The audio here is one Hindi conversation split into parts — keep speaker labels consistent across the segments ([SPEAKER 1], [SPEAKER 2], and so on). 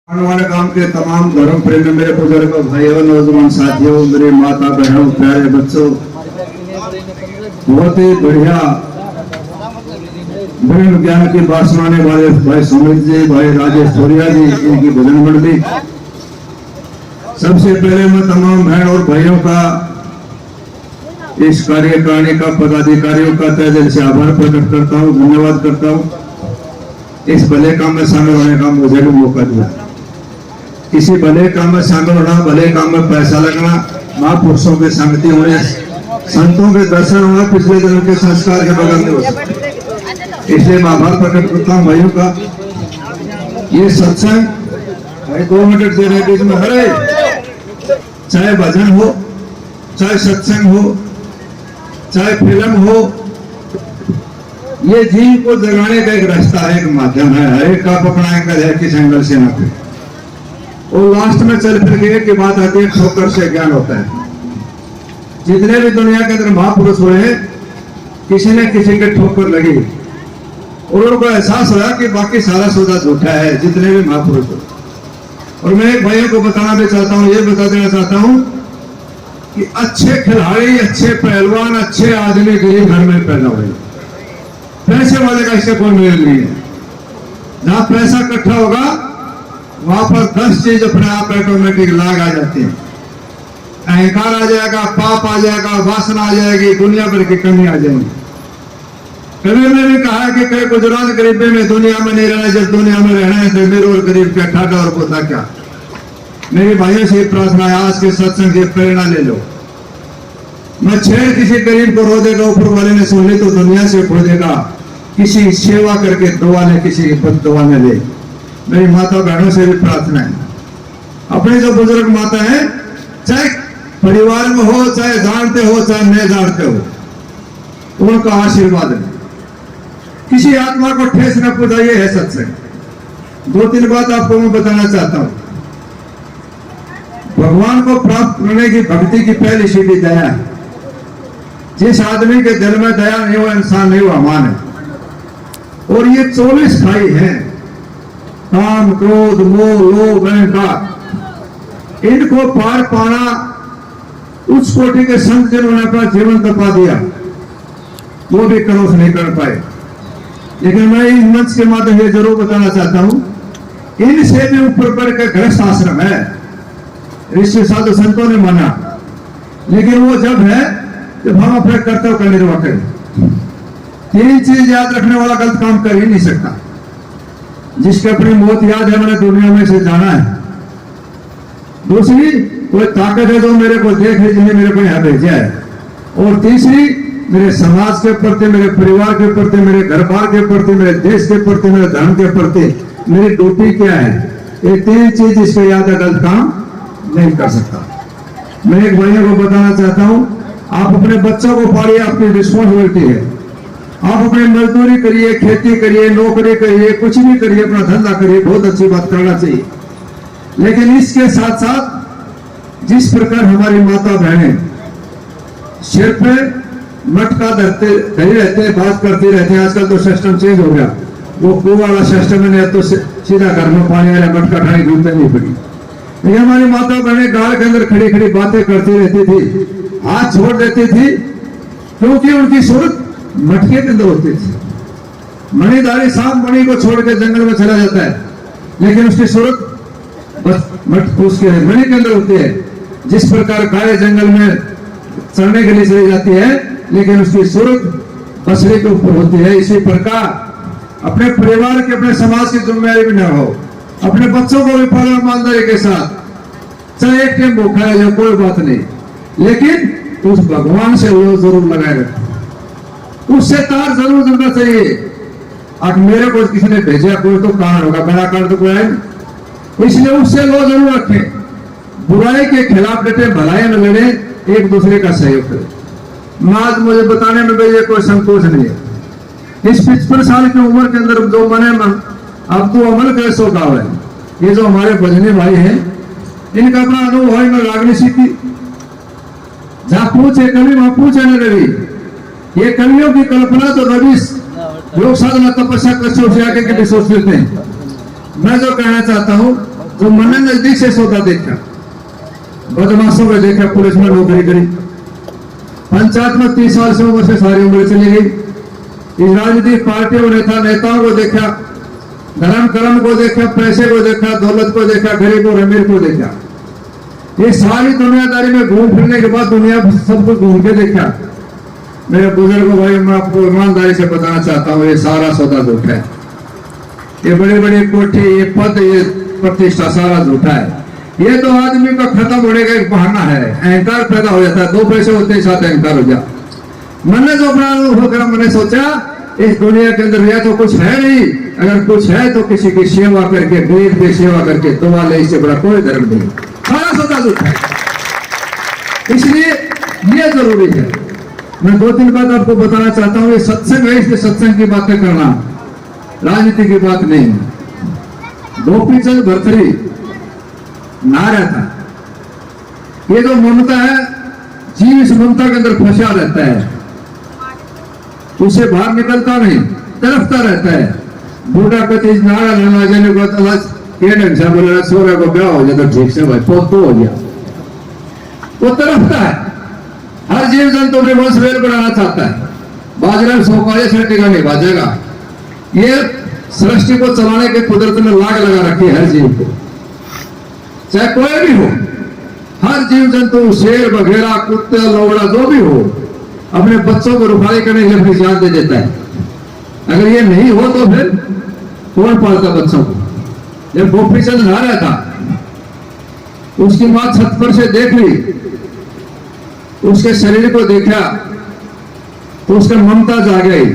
[SPEAKER 1] आने वाले काम के तमाम धर्म प्रेमी मेरे बुजुर्ग भाइयों, नौजवान साथियों, मेरे माता बहनों, प्यारे बच्चों, बहुत ही बढ़िया ब्रह्म विज्ञान की बात सुनाने वाले भाई सुमित जी, भाई राजेश थोरिया जी, इनकी भजन मंडली। सबसे पहले मैं तमाम बहन और भाइयों का, इस कार्यकारिणी का पदाधिकारियों का तहे दिल से आभार प्रकट करता हूँ, धन्यवाद करता हूँ। इस भले काम में शामिल होने का मुझे भी मौका दिया। किसी भले काम में शामिल होना, भले काम में पैसा लगना, महापुरुषों के संगति होने, संतों के दर्शन होना पिछले जन्म के संस्कार के बगल में हो सकते। इसलिए मैं आभार प्रकट करता हूँ भाइयों का। ये सत्संग भाई 2 मिनट दे रहे बीच में, हरे चाहे भजन हो, चाहे सत्संग हो, चाहे फिल्म हो, ये जीव को जगाने का एक रास्ता है, एक माध्यम है। हर एक का अपना एंगल है, किस एंगल से ना फिर। और लास्ट में चल फिर के की बात आती है, ठोकर से ज्ञान होता है। जितने भी दुनिया के अंदर महापुरुष हुए हैं, किसी न किसी के ठोकर लगी और उनको एहसास हुआ कि बाकी सारा सौदा झूठा है, जितने भी महापुरुष हुए। और मैं एक भाइयों को बताना भी चाहता हूँ, ये बता देना चाहता हूँ कि अच्छे खिलाड़ी, अच्छे पहलवान, अच्छे आदमी गरीब घर में पैदा हुए। पैसे वाले का इससे कोई मेल नहीं है। जहां पैसा इकट्ठा होगा वहां पर 10 चीज अपने आप ऑटोमेटिक लाग आ जाती है। अहंकार आ जाएगा, पाप आ जाएगा, वासना आ जाएगी, दुनिया भर की कमी आ जाएगी। कभी ने भी कहा कि कई गुजरात गरीबी में दुनिया में नहीं रहना, जब दुनिया में रहना है तो मेरे और गरीब क्या ठाटा और पोता क्या। मेरे भाइयों से प्रार्थना है, आज के सत्संग से प्रेरणा ले लो। मच्छर किसी गरीब को रो देगा, ऊपर वाले ने सुन ली तो दुनिया से खो देगा। किसी सेवा करके दुआ ले, किसी बद दुआ न ले। मेरी माता बहनों से भी प्रार्थना है, अपने जो बुजुर्ग माता है, चाहे परिवार में हो, चाहे जानते हो, चाहे नहीं जानते हो, उनका आशीर्वाद है। किसी आत्मा को ठेस न पहुंचाइए है सत्संग। 2-3 बात आपको मैं बताना चाहता हूं। भगवान को प्राप्त करने की भक्ति की पहली सीढ़ी दया है। जिस आदमी के दिल में दया नहीं हो, इंसान नहीं, वो अमान है। और ये 24 खाई हैं, काम, क्रोध, मोह, लोभ, अहंकार, इनको पार पाना उस कोटि के संत जिन्होंने अपना जीवन तपा दिया, वो भी क्रॉस नहीं कर पाए। लेकिन मैं इस मंच के माध्यम से जरूर बताना चाहता हूं, इनसे भी ऊपर बढ़ के गृहस्थ आश्रम है। ऋषि साधु संतों ने माना, लेकिन वो जब है जब हम अपने कर्तव्य का निर्वाह करें। 3 चीज याद रखने वाला गलत काम कर ही नहीं सकता। जिसके अपनी मौत याद है, मैंने दुनिया में से जाना है। दूसरी, कोई ताकत है जो मेरे को देख है, जिन्हें मेरे को यहाँ भेजा है। और तीसरी, मेरे समाज के प्रति, मेरे परिवार के प्रति, मेरे घर बार के प्रति, मेरे देश के प्रति, मेरे धर्म के प्रति मेरी ड्यूटी क्या है। ये 3 चीज जिसको याद है, गलत काम नहीं कर सकता। मैं एक भाइयों को बताना चाहता हूं, आप अपने बच्चों को पालिए, आपकी रिस्पॉन्सिबिलिटी है। आप अपनी मजदूरी करिए, खेती करिए, नौकरी करिए, कुछ भी करिए, अपना धंधा करिए, बहुत अच्छी बात करना चाहिए। लेकिन इसके साथ साथ जिस प्रकार हमारी माता बहनें सिर पे मटका धरे रहते हैं, बात करते रहते हैं। आजकल तो सिस्टम चेंज हो गया, वो कुआं वाला सिस्टम है, तो सीधा घर में पानी वाला मटका खाने की जरूरत नहीं पड़ी। लेकिन हमारी माता बहनें गाड़ के अंदर खड़ी खड़ी बातें करती रहती थी, हाथ छोड़ देती थी, क्योंकि उनकी सूरत मटके के अंदर होती थी। मणिधारी सांप मणि को छोड़ के जंगल में चला जाता है, लेकिन उसकी सूरत बस उसके मणि के अंदर होती है। जिस प्रकार गाय जंगल में चढ़ने के लिए चली जाती है, लेकिन उसकी सूरत बछड़े के ऊपर होती है। इसी प्रकार अपने परिवार के, अपने समाज की जिम्मेदारी भी न हो, अपने बच्चों को भी पालो ईमानदारी के साथ। चाहे एक टाइम भूखा है जो कोई बात नहीं, लेकिन उस भगवान से वो जरूर लगाए रखें, उससे तार जरूर जुड़ना चाहिए। अब मेरे को किसी ने भेजा, कोई तो कारण होगा, मेरा कारण तो कोई है, इसलिए उससे लो जरूर रखें। बुराई के खिलाफ डटे, भलाई में लड़े, एक दूसरे का सहयोग करें। आज मुझे बताने में भी कोई संकोच नहीं है। इस 55 साल की उम्र के अंदर जो मने मन अब तो अमल करे सो गाँव है। ये जो हमारे भजनी भाई हैं, इनका अपना अनुभव है, मैं रागनी सीखी। जहां पूछे कवि वहां पूछे न रवि। ये कवियों की कल्पना तो रवि योग साधना तपस्या कर सोच आगे के भी सोच लेते हैं। मैं जो कहना चाहता हूं, जो मैंने नजदीक से सौदा देखा, बदमाशों को देखा, पुलिस में नौकरी करी, पंचायत में 30 साल से उम्र से सारी उम्र चली गई, इस राजनीतिक पार्टियों नेताओं को देखा, धर्म कर्म को देखा, पैसे को देखा, दौलत को देखा, गरीब और अमीर को देखा। ये सारी दुनियादारी में घूम फिरने के बाद दुनिया सब कुछ घूम के देखा। मेरे बुजुर्ग भाई, मैं आपको ईमानदारी से बताना चाहता हूँ, ये सारा सौदा झूठा है। ये बड़ी बड़ी कोठी, ये पद, ये प्रतिष्ठा सारा झूठा है। ये तो आदमी का खत्म होने का एक बहाना है, अहंकार पैदा हो जाता है, 2 पैसे होते ही साथ अहंकार हो जाता। मैंने जो अपना होकर मैंने सोचा इस दुनिया के अंदर यह तो कुछ है नहीं, अगर कुछ है तो किसी की सेवा करके, गरीब की सेवा करके दुआ ले, इससे बड़ा कोई धर्म नहीं। सारा सौदा झूठा है, इसलिए ये जरूरी है। मैं 2-3 बात आपको बताना चाहता हूँ। ये सत्संग है, इसलिए सत्संग की बातें करना, राजनीति की बात नहीं। गोपीचंद भरथरी नारा था, ये जो ममता है, जीव इस ममता के अंदर फंसा रहता है, उसे बाहर निकलता नहीं, तरफता रहता है। बूढ़ा कति नारा लेना जाने को बोला सोरे को ब्याह हो जाता, ठीक से भाई पोत तो हो गया, वो तरफता है। हर जीव जंतु के वंश वेल बढ़ाना चाहता है, बाजरा सौकार्य से टिका नहीं बाजेगा। ये सृष्टि को चलाने के कुदरत में लाग लगा रखी है हर जीव को, चाहे कोई भी हो। हर जीव जंतु, शेर बघेरा, कुत्ता, लोगड़ा, जो भी हो, अपने बच्चों को रुखाई करने के लिए अपनी जान दे देता है। अगर ये नहीं हो तो फिर कौन पालता बच्चों को? जब गोपीचंद नहा रहा था, उसकी मां छत पर से देख ली, उसके शरीर को देखा तो उसका ममता जाग गई।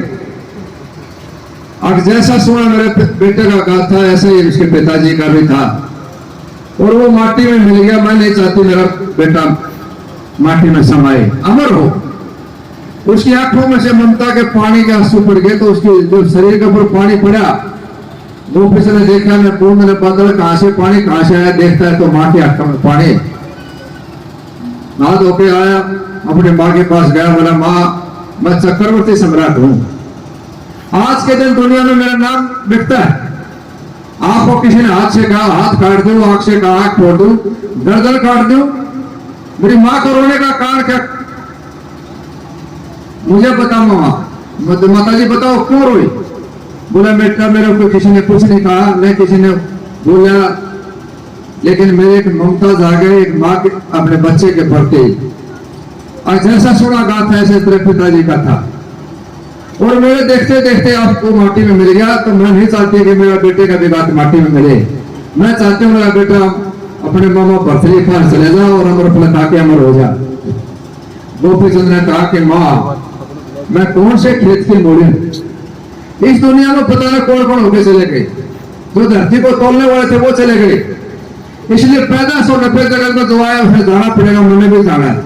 [SPEAKER 1] अब जैसा सुना मेरे बेटे का कहा था, ऐसे ही उसके पिताजी का भी था, और वो माटी में मिल गया। मैं नहीं चाहती मेरा बेटा माटी में समाये, अमर हो। उसकी आंखों में से ममता के पानी के आंसू पड़ गए, तो उसके जो शरीर के ऊपर पानी पड़ा, गोपीचंद ने देखा, मैं बूंद ने बादल कहां से पानी कहां से आया, देखता है तो मां की आंखों में पानी। नहा धो के आया, अपनी माँ के पास गया, बोला माँ मैं चक्रवर्ती सम्राट हूं, आज के दिन दुनिया में मेरा नाम बिकता है। आपको किसी ने हाथ से कहा हाथ काट दूं, आंख से कहा आंख फोड़ दूं, गर्दन काट दूं, मेरी माँ को रोने का कारण क्या? मुझे बताओ माता जी, बताओ क्यों रोई? बोला बेटा मेरे को किसी ने कुछ नहीं कहा, न किसी ने बोला, लेकिन मेरे एक ममता जागे, एक माँ के अपने बच्चे के प्रति। और जैसा सुना गाथा ऐसे तेरे पिताजी का था, और मेरे देखते देखते आपको माटी में मिल गया। तो मैं नहीं चाहती कि मेरा बेटे का भी बात माटी में मिले। मैं चाहती हूँ मेरा बेटा अपने मामा भरथरी के पास चले जाओ और अमर फल खा के अमर हो जा। गोपीचंद ने कहा कि माँ मैं कौन से खेत की मूड़ी हूं? इस दुनिया में पता नहीं कौन कौन होके चले गए, जो धरती को तोड़ने वाले थे वो चले गए, इसलिए पैदा 190 जगत में जो आया उसमें जाना पड़ेगा, मैंने भी जाना है।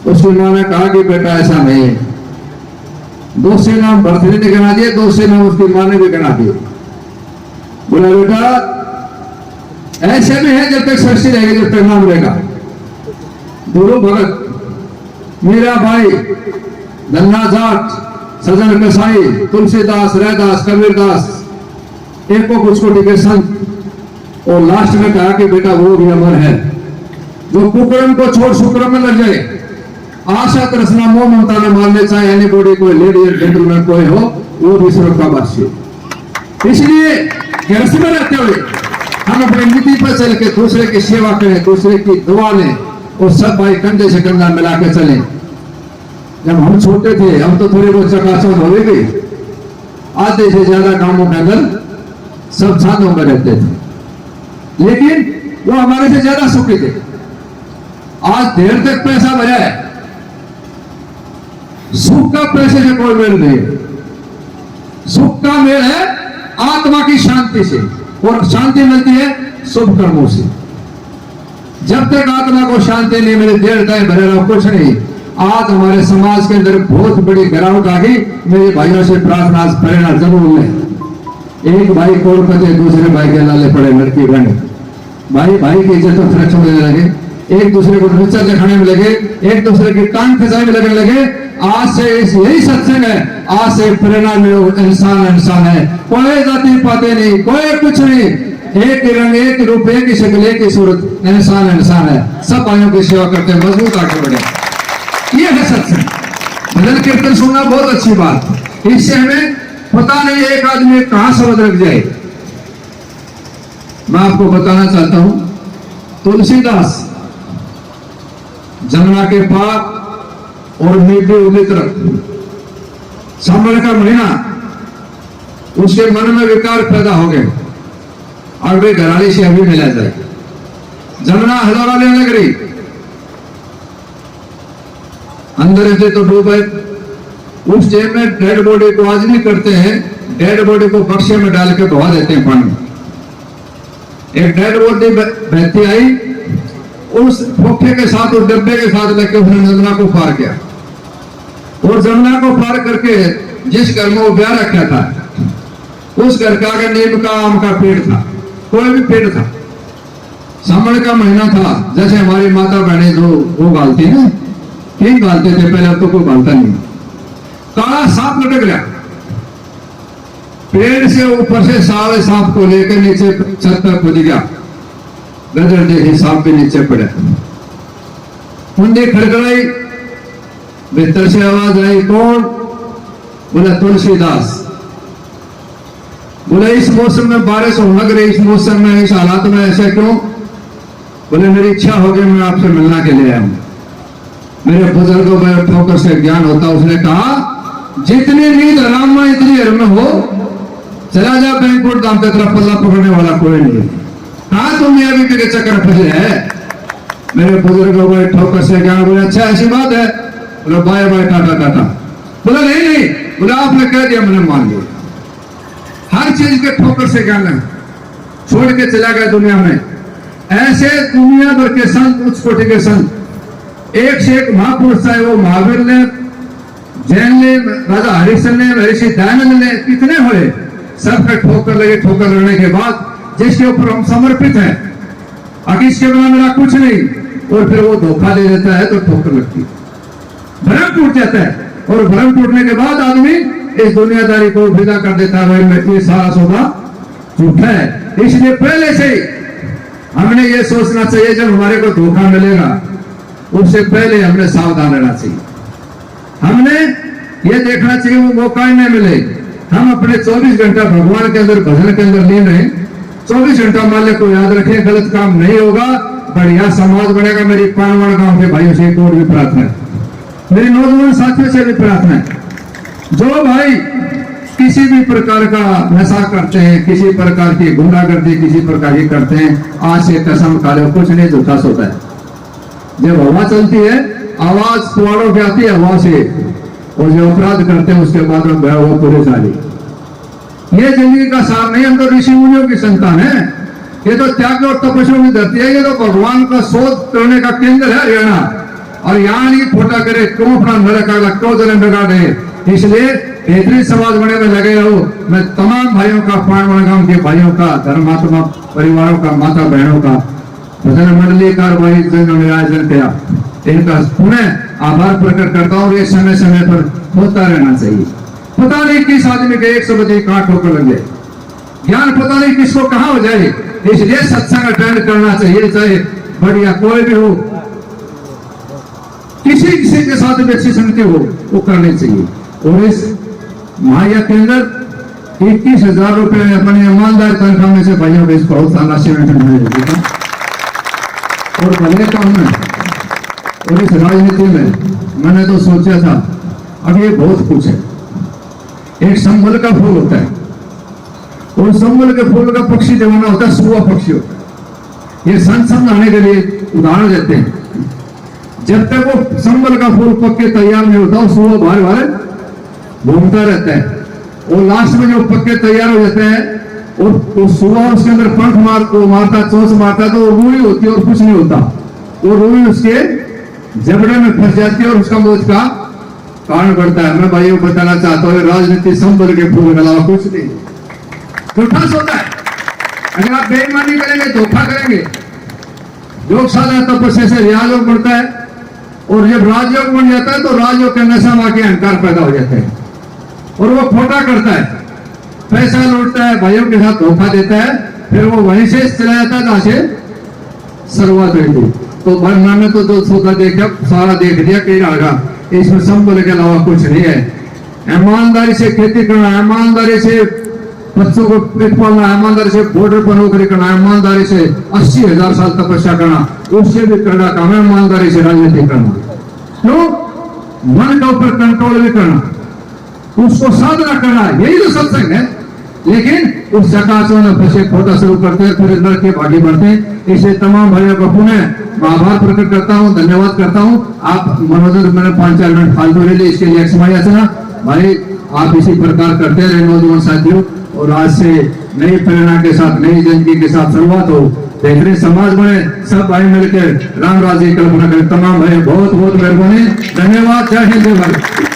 [SPEAKER 1] उसकी मां ने कहा कि बेटा ऐसा नहीं है। 2 नाम भरथरी ने गिना दिए, 2 नाम उसकी मां ने भी गिना दिए। बोला बेटा ऐसे भी है जब तक सृष्टि रहेगी, जब तक नाम रहेगा। गुरु भगत, मीरा भाई, धन्ना जाट, सजन कसाई, तुलसीदास, रैदास, कबीरदास, एको कुछ के संत, और लास्ट में कहा कि बेटा वो भी अमर है जो कुकर्म को छोड़ शुक्रम में लग जाए। आशा तृष्णा मोह ममता में मानने, चाहे एनी बॉडी कोई लेडी जेंटलमैन कोई हो, वो भी सुरक्षावासी। इसलिए घर में रहते हुए हम अपनी नीति पर चल के दूसरे की सेवा करें, दूसरे की दुआ लें, और सब भाई कंधे से कंधा मिला के चलें। जब हम छोटे थे हम तो थोड़ी बहुत चकाचौंध हो गई, आधे से ज्यादा कामों के अंदर सब साधों में रहते थे, लेकिन वो हमारे से ज्यादा सुखी थे। आज देर तक पैसा भरा है, सुख का पैसे से कोई मेल नहीं है। सुख का मेल है आत्मा की शांति से, और शांति मिलती है शुभ कर्मों से। जब तक आत्मा को शांति नहीं मिले, देर तक भरे रहो, कुछ नहीं। आज हमारे समाज के अंदर बहुत बड़ी गिरावट आ गई। मेरे भाइयों से प्रार्थना प्रेरणा जरूर लें। एक भाई कोलकाता, दूसरे भाई के लाले पड़े, लड़की बहन, भाई भाई की इज्जत सुरक्षा देने लगे, एक दूसरे को नीचा दिखाने में लगे, एक दूसरे की टांग खिंचाने में लगने लगे। आज से यही सत्संग है, आज से प्रेरणा में इंसान इंसान है, कोई जाति पाते नहीं, कोई कुछ नहीं। एक ही रंग, एक ही रूप, एक ही शक्ल, एक ही सूरत, इंसान इंसान है, सब भाइयों की सेवा करते हैं, मजबूत आगे बढ़े। ये है सत्संग। भजन कीर्तन सुनना बहुत अच्छी बात, इससे हमें पता नहीं एक आदमी कहां शब्द रख जाए। मैं आपको बताना चाहता हूं, तुलसीदास जमुना के पार और मीठे उगली तरफ सावन का महीना, उसके मन में विकार पैदा हो गए और वे घराली से अभी मिला जाए। जमुना हजारा लेने लग रही, अंदर से तो डूबे। उस टाइम में डेड बॉडी को आज नहीं करते हैं, डेड बॉडी को बक्से में डाल के बहा देते हैं पानी। एक डेड बॉडी बहती आई, उस फोफे के साथ और डब्बे के साथ लेके उसने जमुना को पार किया, और जमुना को पार करके जिस घर में वो ब्याह रखा था, उस घर का आगे नीम का आम का पेड़ था, कोई भी पेड़ था। सावन का महीना था, जैसे हमारी माता बहने जो वो गालती ना, तीन गालते थे पहले, अब तो कोई गालता नहीं। काला सांप लटक गया पेड़ से, ऊपर से साले सांप को लेकर नीचे छत पर कूद गया। गदर देखी सांप भी नीचे पड़ा, कुंडी खड़खड़ाई, भीतर से आवाज आई, कौन? बोला तुलसीदास। बोले इस मौसम में बारिश हो लग रही, इस मौसम में, इस हालात में ऐसे क्यों? बोले मेरी इच्छा हो गई, मैं आपसे मिलना के लिए आया हूं। मेरे बुजुर्गों में ठोकर से ज्ञान होता, उसने कहा जितनी नींद आराम में इतनी हर में हो, चला जा बैंकपुर दाम तेरा पल्ला पकड़ने वाला कोई नहीं। कहा तुम अभी के चक्कर फंसे है? मेरे बुजुर्गों में ठोकर से ज्ञान। बोले अच्छा ऐसी बात है? बोला बाय बाय टाटा टाटा। बोला नहीं नहीं, बोला आपने कह दिया मैंने मान लिया। हर चीज के ठोकर से ज्ञान है, छोड़ के चला गया दुनिया में। ऐसे दुनिया भर के संत, उच्च कोटि के संत, एक से एक महापुरुष, चाहे वो महावीर ने, जैन ने, राजा हरिश्चंद्र ने, महर्षि दयानंद ने, कितने हुए, सबके ठोकर लगे। ठोकर लगने के बाद जिसके ऊपर हम समर्पित हैं, अगर इसके बिना मेरा कुछ नहीं, और फिर वो धोखा दे देता है तो ठोकर लगती है, भ्रम टूट जाता है। और भ्रम टूटने के बाद आदमी इस दुनियादारी को विदा कर देता है, ये सारा सौदा झूठा है। इसलिए पहले से ही हमने ये सोचना चाहिए, जब हमारे को धोखा मिलेगा उससे पहले हमने सावधान रहना चाहिए। हमने ये देखना चाहिए वो मौका ही नहीं मिले, हम अपने 24 घंटा भगवान के अंदर, भजन के अंदर लीन रहे। 24 घंटा माल्य को याद रखें, गलत काम नहीं होगा, बढ़िया समाज बनेगा। मेरी पानवड़ गांव के भाइयों से एक और भी प्रार्थना है, मेरे नौजवान साथियों से भी प्रार्थना है, जो भाई किसी भी प्रकार का नशा करते हैं, किसी प्रकार की गुंडागर्दी किसी प्रकार की करते हैं, आज से कसम खा लो कुछ नहीं झूठा सोता है। जब हवा चलती है, आवाज कुआड़ों की आती है हवा से, और जो अपराध करते हैं उसके बाद में वो पुलिस आ रही। ये जिंदगी का सार नहीं, हम तो ऋषि मुनियों की संतान है, ये तो त्याग और तपस्या की धरती है, ये तो भगवान का शोध करने का केंद्र है हरियाणा। और यहाँ नहीं फोटा करे, क्यों अपना नरक क्यों जन्म बिगाड़ दे। इसलिए बेहतरीन समाज बने में लगे रहो। मैं तमाम भाइयों का, पानवड़ गांव के भाइयों का, धर्मात्मा परिवारों का, माता बहनों का, भजन मंडली कार्रवाई आयोजन किया, इनका पुनः आभार प्रकट करता हूँ। ये समय समय पर होता रहना चाहिए। पता नहीं किस आदमी के एक शब्द कहां ठोकर लग जाए, ज्ञान पता नहीं किसको कहां हो जाए। इसलिए सत्संग अटेंड करना चाहिए, चाहे बढ़िया कोई भी हो, किसी किसी के साथ भी अच्छी संगति हो वो करनी चाहिए। और इस महाया के अंदर 21,000 रुपए अपने ईमानदार तनख्वाह में से भाइयों को इस बहुत सारा शिविर और भले काम में और इस राजनीति में मैंने तो सोचा था अब ये बहुत कुछ है। एक संबल का फूल होता है, और संबल के फूल का पक्षी जमाना होता है, सुआ पक्षी होता है। ये संत समझाने के लिए उदाहरण देते हैं। जब तक वो संबल का फूल पक के तैयार नहीं होता, सुआ बाहर बाहर घूमता रहता है, और लास्ट में जो पक के तैयार हो जाते हैं, और सुआ उसके अंदर पंख मारता, चोंच मारता, तो वो रूई होती है और कुछ नहीं होता। वो रूई उसके जबड़े में फंस जाती है और उसका मौत का कारण बढ़ता है। मैं भाइयों को बताना चाहता हूँ, राजनीति संबल के फूल के अलावा कुछ नहीं, झूठा सोता है। अगर आप बेईमानी करेंगे, धोखा करेंगे, योग साधना तपस्या से राजयोग बढ़ता है, और जब राजयोग बन जाता है तो राजयोग के नशा में के अहंकार पैदा हो जाते हैं, और वो खोटा करता है, पैसा लूटता है, भाइयों के साथ धोखा देता है, फिर वो वहीं से चला जाता है जहां से शुरुआत हुई थी। तो मैंने तो जो सोचा देखा सारा देख लिया कि आगा इसमें संबल के अलावा कुछ नहीं है। ईमानदारी से खेती करना, ईमानदारी से बच्चों को पेट पालना, ईमानदारी से बॉर्डर पर नौकरी करना, ईमानदारी से 80,000 साल तपस्या करना, उससे भी करना काम है ईमानदारी से राजनीति करना। क्यों? मन के ऊपर कंट्रोल भी करना, उसको साधना करना, यही तो सत्संग है। लेकिन उस चकाचौंध में फंसे खोटा शुरू करते हैं, फिर लड़के भागी बढ़ते हैं। इसलिए तमाम भाइयों को पुनः आभार प्रकट करता हूँ, धन्यवाद करता हूँ। आप मनोरंजन मैंने 5-4 मिनट फालतू ले लिए, इसके लिए क्षमा याचना। भाई आप इसी प्रकार करते रहे नौजवान साथियों, और आज से नई प्रेरणा के साथ, नई जिंदगी के साथ शुरुआत हो, बेहतरीन समाज बने, सब भाई मिलकर राम राज्य की कल्पना करें। तमाम भाई बहुत बहुत मेहरबानी, धन्यवाद, जय हिंद, जय भारत।